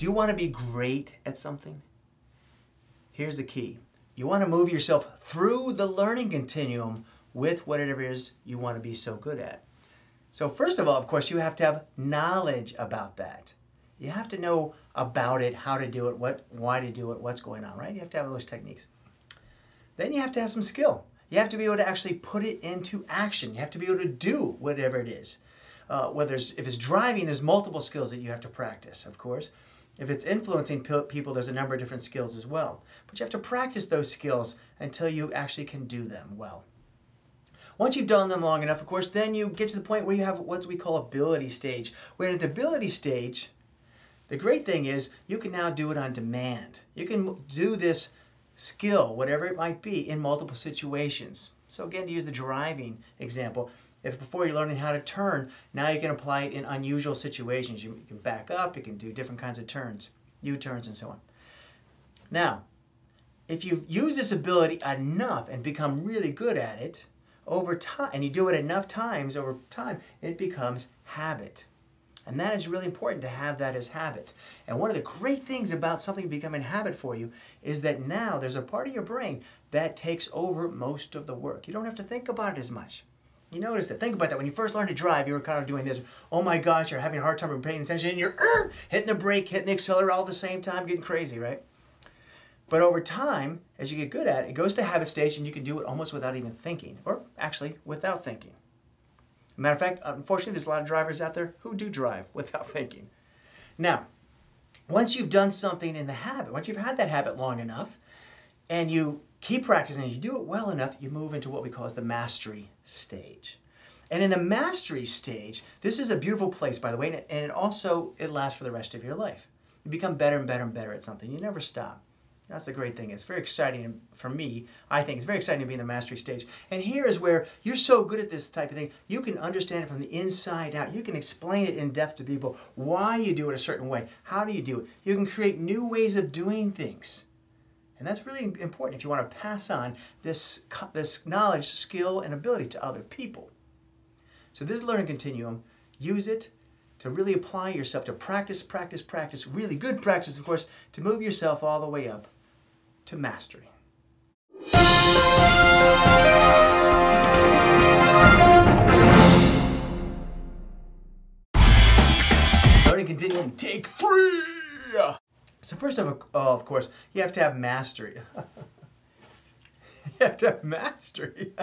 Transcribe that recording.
Do you want to be great at something? Here's the key. You want to move yourself through the learning continuum with whatever it is you want to be so good at. So first of all, of course, you have to have knowledge about that. You have to know about it, how to do it, why to do it, what's going on, right? You have to have those techniques. Then you have to have some skill. You have to be able to actually put it into action. You have to be able to do whatever it is. If it's driving, there's multiple skills that you have to practice, of course. If it's influencing people, there's a number of different skills as well. But you have to practice those skills until you actually can do them well. Once you've done them long enough, of course, then you get to the point where you have what we call ability stage. Where at the ability stage, the great thing is you can now do it on demand. You can do this skill, whatever it might be, in multiple situations. So again, to use the driving example, if before you're learning how to turn, now you can apply it in unusual situations. You can back up, you can do different kinds of turns, U-turns and so on. Now, if you've used this ability enough and become really good at it, over time, and you do it enough times over time, it becomes habit. And that is really important to have that as habit. And one of the great things about something becoming habit for you is that now there's a part of your brain that takes over most of the work. You don't have to think about it as much. You notice that. Think about that. When you first learned to drive, you were kind of doing this. Oh my gosh, you're having a hard time paying attention, and you're hitting the brake, hitting the accelerator all at the same time, getting crazy, right? But over time, as you get good at it, it goes to habit stage, and you can do it almost without even thinking, or actually without thinking. Matter of fact, unfortunately, there's a lot of drivers out there who do drive without thinking. Now, once you've done something in the habit, once you've had that habit long enough, and you keep practicing, and you do it well enough, you move into what we call the mastery stage. And in the mastery stage, this is a beautiful place, by the way, and it lasts for the rest of your life. You become better and better and better at something. You never stop. That's the great thing. It's very exciting for me. I think it's very exciting to be in the mastery stage. And here is where you're so good at this type of thing, you can understand it from the inside out. You can explain it in depth to people, why you do it a certain way. How do you do it? You can create new ways of doing things. And that's really important if you want to pass on this knowledge, skill, and ability to other people. So this learning continuum, use it to really apply yourself, to practice, practice, practice, really good practice, of course, to move yourself all the way up to mastery. Learning Continuum, take 3! So first of course, you have to have mastery. You have to have mastery.